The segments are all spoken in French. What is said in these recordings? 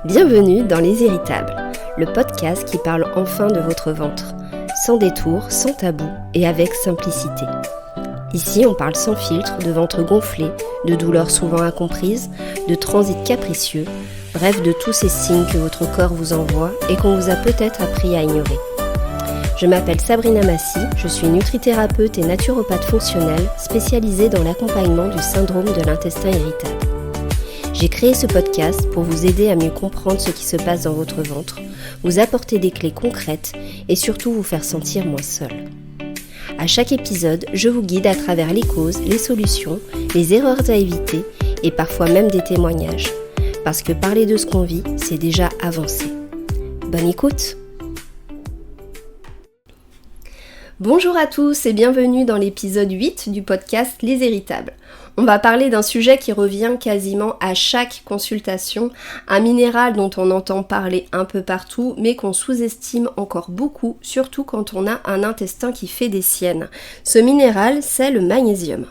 Bienvenue dans Les Irritables, le podcast qui parle enfin de votre ventre, sans détour, sans tabou et avec simplicité. Ici, on parle sans filtre de ventre gonflé, de douleurs souvent incomprises, de transit capricieux, bref de tous ces signes que votre corps vous envoie et qu'on vous a peut-être appris à ignorer. Je m'appelle Sabrina Massy, je suis nutrithérapeute et naturopathe fonctionnelle spécialisée dans l'accompagnement du syndrome de l'intestin irritable. J'ai créé ce podcast pour vous aider à mieux comprendre ce qui se passe dans votre ventre, vous apporter des clés concrètes et surtout vous faire sentir moins seul. À chaque épisode, je vous guide à travers les causes, les solutions, les erreurs à éviter et parfois même des témoignages. Parce que parler de ce qu'on vit, c'est déjà avancer. Bonne écoute! Bonjour à tous et bienvenue dans l'épisode 8 du podcast Les Irritables. On va parler d'un sujet qui revient quasiment à chaque consultation, un minéral dont on entend parler un peu partout mais qu'on sous-estime encore beaucoup, surtout quand on a un intestin qui fait des siennes. Ce minéral, c'est le magnésium.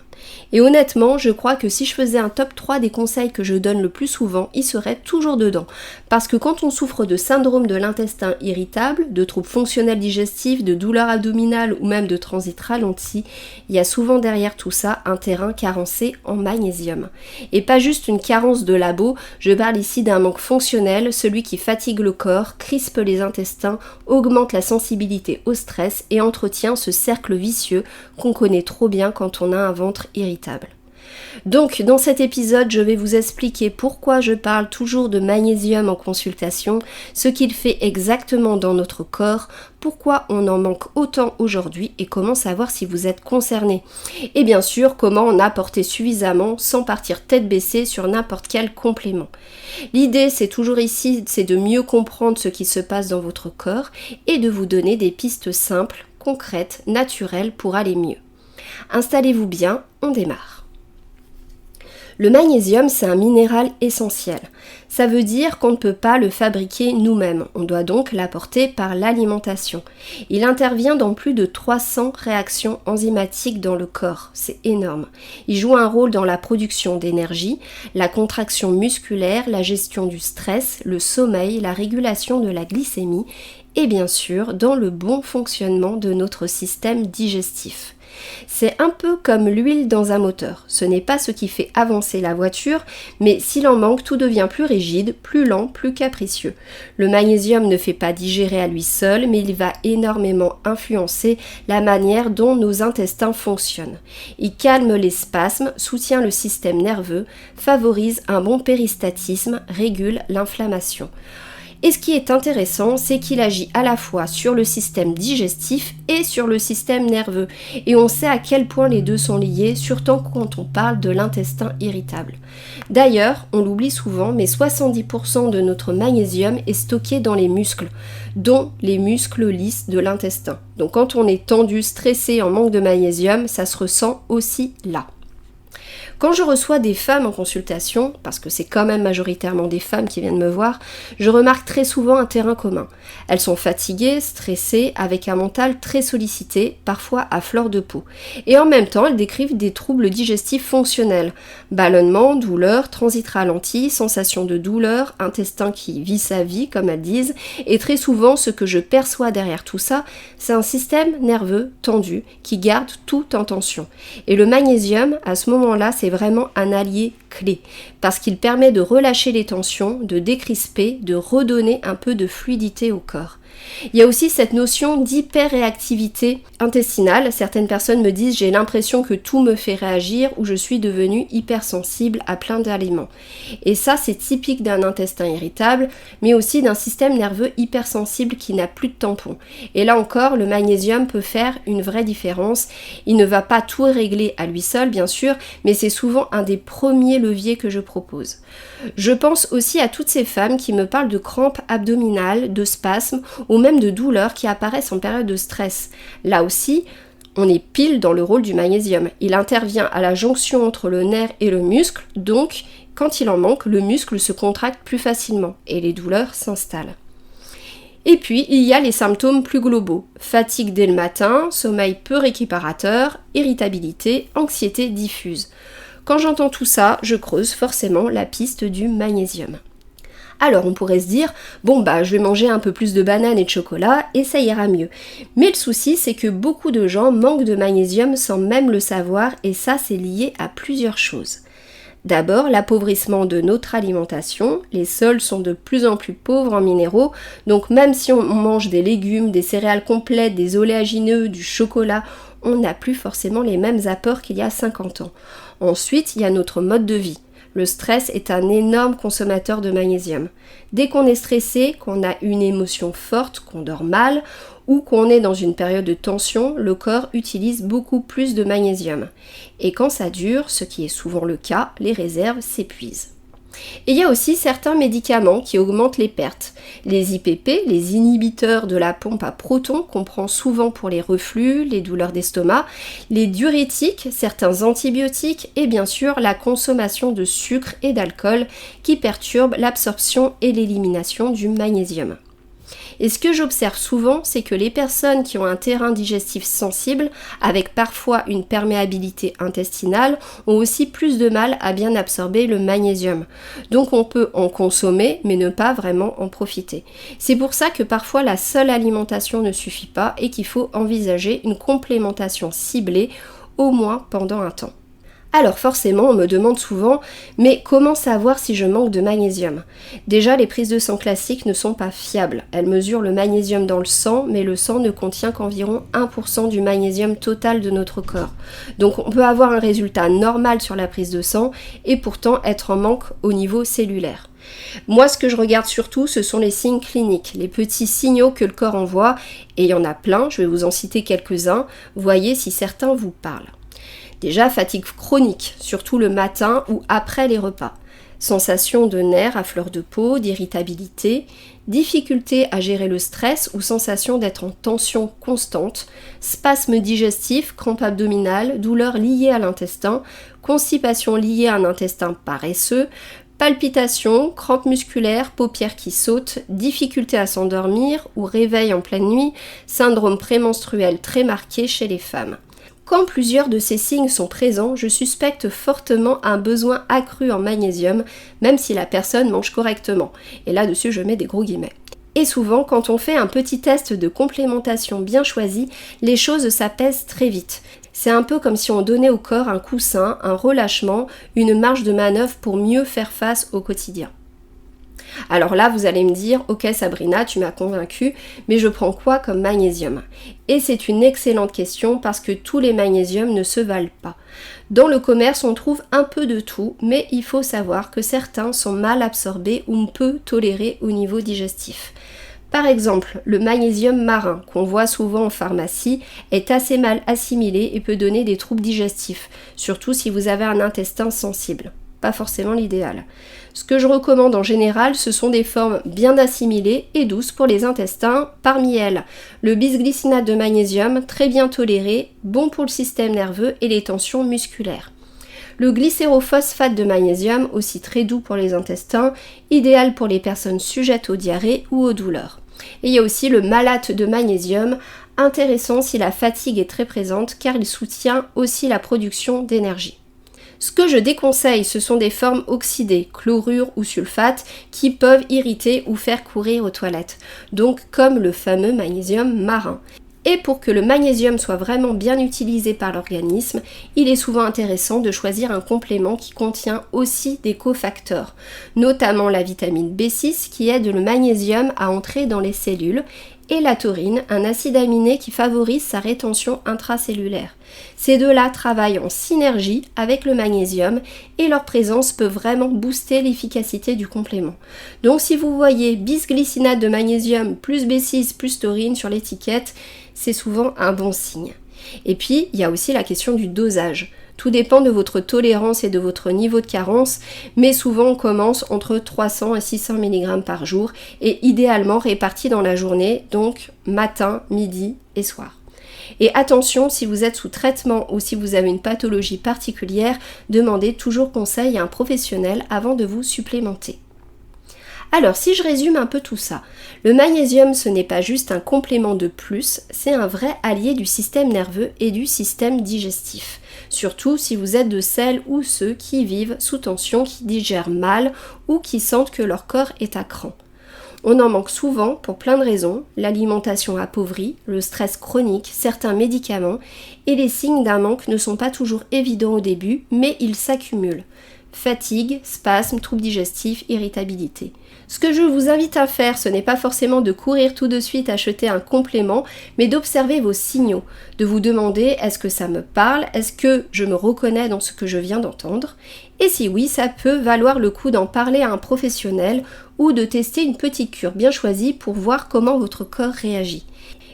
Et honnêtement, je crois que si je faisais un top 3 des conseils que je donne le plus souvent, il serait toujours dedans. Parce que quand on souffre de syndrome de l'intestin irritable, de troubles fonctionnels digestifs, de douleurs abdominales ou même de transit ralenti, il y a souvent derrière tout ça un terrain carencé en magnésium. Et pas juste une carence de labo, je parle ici d'un manque fonctionnel, celui qui fatigue le corps, crispe les intestins, augmente la sensibilité au stress et entretient ce cercle vicieux qu'on connaît trop bien quand on a un ventre irritable. Donc dans cet épisode, je vais vous expliquer pourquoi je parle toujours de magnésium en consultation, ce qu'il fait exactement dans notre corps, pourquoi on en manque autant aujourd'hui et comment savoir si vous êtes concerné. Et bien sûr, comment en apporter suffisamment sans partir tête baissée sur n'importe quel complément. L'idée, c'est toujours ici, c'est de mieux comprendre ce qui se passe dans votre corps et de vous donner des pistes simples, concrètes, naturelles pour aller mieux. Installez-vous bien, on démarre. Le magnésium, c'est un minéral essentiel. Ça veut dire qu'on ne peut pas le fabriquer nous-mêmes. On doit donc l'apporter par l'alimentation. Il intervient dans plus de 300 réactions enzymatiques dans le corps. C'est énorme. Il joue un rôle dans la production d'énergie, la contraction musculaire, la gestion du stress, le sommeil, la régulation de la glycémie et bien sûr dans le bon fonctionnement de notre système digestif. C'est un peu comme l'huile dans un moteur. Ce n'est pas ce qui fait avancer la voiture, mais s'il en manque, tout devient plus rigide, plus lent, plus capricieux. Le magnésium ne fait pas digérer à lui seul, mais il va énormément influencer la manière dont nos intestins fonctionnent. Il calme les spasmes, soutient le système nerveux, favorise un bon péristatisme, régule l'inflammation. Et ce qui est intéressant, c'est qu'il agit à la fois sur le système digestif et sur le système nerveux. Et on sait à quel point les deux sont liés, surtout quand on parle de l'intestin irritable. D'ailleurs, on l'oublie souvent, mais 70% de notre magnésium est stocké dans les muscles, dont les muscles lisses de l'intestin. Donc quand on est tendu, stressé, en manque de magnésium, ça se ressent aussi là. Quand je reçois des femmes en consultation, parce que c'est quand même majoritairement des femmes qui viennent me voir, je remarque très souvent un terrain commun. Elles sont fatiguées, stressées, avec un mental très sollicité, parfois à fleur de peau. Et en même temps, elles décrivent des troubles digestifs fonctionnels. Ballonnement, douleur, transit ralenti, sensation de douleur, intestin qui vit sa vie, comme elles disent. Et très souvent, ce que je perçois derrière tout ça, c'est un système nerveux tendu qui garde tout en tension. Et le magnésium, à ce moment-là, c'est vraiment un allié clé parce qu'il permet de relâcher les tensions, de décrisper, de redonner un peu de fluidité au corps. Il y a aussi cette notion d'hyperréactivité intestinale. Certaines personnes me disent j'ai l'impression que tout me fait réagir ou je suis devenue hypersensible à plein d'aliments. Et ça c'est typique d'un intestin irritable mais aussi d'un système nerveux hypersensible qui n'a plus de tampon. Et là encore le magnésium peut faire une vraie différence. Il ne va pas tout régler à lui seul bien sûr mais c'est souvent un des premiers leviers que je propose. Je pense aussi à toutes ces femmes qui me parlent de crampes abdominales, de spasmes ou même de douleurs qui apparaissent en période de stress. Là aussi, on est pile dans le rôle du magnésium. Il intervient à la jonction entre le nerf et le muscle, donc quand il en manque, le muscle se contracte plus facilement et les douleurs s'installent. Et puis, il y a les symptômes plus globaux. Fatigue dès le matin, sommeil peu récupérateur, irritabilité, anxiété diffuse. Quand j'entends tout ça, je creuse forcément la piste du magnésium. Alors on pourrait se dire, je vais manger un peu plus de bananes et de chocolat et ça ira mieux. Mais le souci c'est que beaucoup de gens manquent de magnésium sans même le savoir et ça c'est lié à plusieurs choses. D'abord, l'appauvrissement de notre alimentation. Les sols sont de plus en plus pauvres en minéraux, donc même si on mange des légumes, des céréales complètes, des oléagineux, du chocolat, on n'a plus forcément les mêmes apports qu'il y a 50 ans. Ensuite, il y a notre mode de vie. Le stress est un énorme consommateur de magnésium. Dès qu'on est stressé, qu'on a une émotion forte, qu'on dort mal, ou qu'on est dans une période de tension, le corps utilise beaucoup plus de magnésium. Et quand ça dure, ce qui est souvent le cas, les réserves s'épuisent. Et il y a aussi certains médicaments qui augmentent les pertes. Les IPP, les inhibiteurs de la pompe à protons, qu'on prend souvent pour les reflux, les douleurs d'estomac, les diurétiques, certains antibiotiques et bien sûr la consommation de sucre et d'alcool qui perturbent l'absorption et l'élimination du magnésium. Et ce que j'observe souvent, c'est que les personnes qui ont un terrain digestif sensible, avec parfois une perméabilité intestinale, ont aussi plus de mal à bien absorber le magnésium. Donc on peut en consommer, mais ne pas vraiment en profiter. C'est pour ça que parfois la seule alimentation ne suffit pas et qu'il faut envisager une complémentation ciblée, au moins pendant un temps. Alors forcément, on me demande souvent, mais comment savoir si je manque de magnésium ? Déjà, les prises de sang classiques ne sont pas fiables. Elles mesurent le magnésium dans le sang, mais le sang ne contient qu'environ 1% du magnésium total de notre corps. Donc on peut avoir un résultat normal sur la prise de sang et pourtant être en manque au niveau cellulaire. Moi, ce que je regarde surtout, ce sont les signes cliniques, les petits signaux que le corps envoie, et il y en a plein, je vais vous en citer quelques-uns, voyez si certains vous parlent. Déjà, fatigue chronique, surtout le matin ou après les repas. Sensation de nerfs à fleur de peau, d'irritabilité, difficulté à gérer le stress ou sensation d'être en tension constante, spasmes digestifs, crampes abdominales, douleurs liées à l'intestin, constipation liée à un intestin paresseux, palpitations, crampes musculaires, paupières qui sautent, difficulté à s'endormir ou réveil en pleine nuit, syndrome prémenstruel très marqué chez les femmes. Quand plusieurs de ces signes sont présents, je suspecte fortement un besoin accru en magnésium, même si la personne mange correctement. Et là-dessus, je mets des gros guillemets. Et souvent, quand on fait un petit test de complémentation bien choisi, les choses s'apaisent très vite. C'est un peu comme si on donnait au corps un coussin, un relâchement, une marge de manœuvre pour mieux faire face au quotidien. Alors là, vous allez me dire, ok Sabrina, tu m'as convaincue, mais je prends quoi comme magnésium ? Et c'est une excellente question parce que tous les magnésiums ne se valent pas. Dans le commerce, on trouve un peu de tout, mais il faut savoir que certains sont mal absorbés ou peu tolérés au niveau digestif. Par exemple, le magnésium marin, qu'on voit souvent en pharmacie, est assez mal assimilé et peut donner des troubles digestifs, surtout si vous avez un intestin sensible. Pas forcément l'idéal. Ce que je recommande en général, ce sont des formes bien assimilées et douces pour les intestins, parmi elles le bisglycinate de magnésium, très bien toléré, bon pour le système nerveux et les tensions musculaires. Le glycérophosphate de magnésium, aussi très doux pour les intestins, idéal pour les personnes sujettes aux diarrhées ou aux douleurs. Et il y a aussi le malate de magnésium, intéressant si la fatigue est très présente car il soutient aussi la production d'énergie. Ce que je déconseille, ce sont des formes oxydées, chlorure ou sulfate, qui peuvent irriter ou faire courir aux toilettes, donc comme le fameux magnésium marin. Et pour que le magnésium soit vraiment bien utilisé par l'organisme, il est souvent intéressant de choisir un complément qui contient aussi des cofacteurs, notamment la vitamine B6 qui aide le magnésium à entrer dans les cellules, et la taurine, un acide aminé qui favorise sa rétention intracellulaire. Ces deux-là travaillent en synergie avec le magnésium et leur présence peut vraiment booster l'efficacité du complément. Donc si vous voyez bisglycinate de magnésium plus B6 plus taurine sur l'étiquette, c'est souvent un bon signe. Et puis, il y a aussi la question du dosage. Tout dépend de votre tolérance et de votre niveau de carence, mais souvent on commence entre 300 et 600 mg par jour et idéalement répartis dans la journée, donc matin, midi et soir. Et attention, si vous êtes sous traitement ou si vous avez une pathologie particulière, demandez toujours conseil à un professionnel avant de vous supplémenter. Alors si je résume un peu tout ça, le magnésium ce n'est pas juste un complément de plus, c'est un vrai allié du système nerveux et du système digestif. Surtout si vous êtes de celles ou ceux qui vivent sous tension, qui digèrent mal ou qui sentent que leur corps est à cran. On en manque souvent pour plein de raisons, l'alimentation appauvrie, le stress chronique, certains médicaments, et les signes d'un manque ne sont pas toujours évidents au début, mais ils s'accumulent. Fatigue, spasmes, troubles digestifs, irritabilité. Ce que je vous invite à faire, ce n'est pas forcément de courir tout de suite acheter un complément, mais d'observer vos signaux, de vous demander est-ce que ça me parle, est-ce que je me reconnais dans ce que je viens d'entendre, et si oui, ça peut valoir le coup d'en parler à un professionnel ou de tester une petite cure bien choisie pour voir comment votre corps réagit.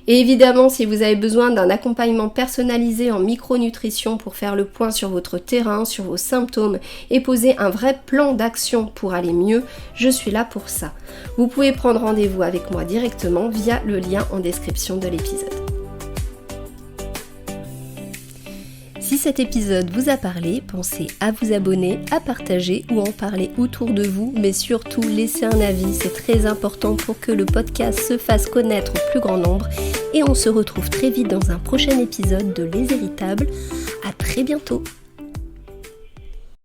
Et évidemment, si vous avez besoin d'un accompagnement personnalisé en micronutrition pour faire le point sur votre terrain, sur vos symptômes et poser un vrai plan d'action pour aller mieux, je suis là pour ça. Vous pouvez prendre rendez-vous avec moi directement via le lien en description de l'épisode. Si cet épisode vous a parlé, pensez à vous abonner, à partager ou en parler autour de vous, mais surtout laissez un avis, c'est très important pour que le podcast se fasse connaître au plus grand nombre. Et on se retrouve très vite dans un prochain épisode de Les Héritables. À très bientôt.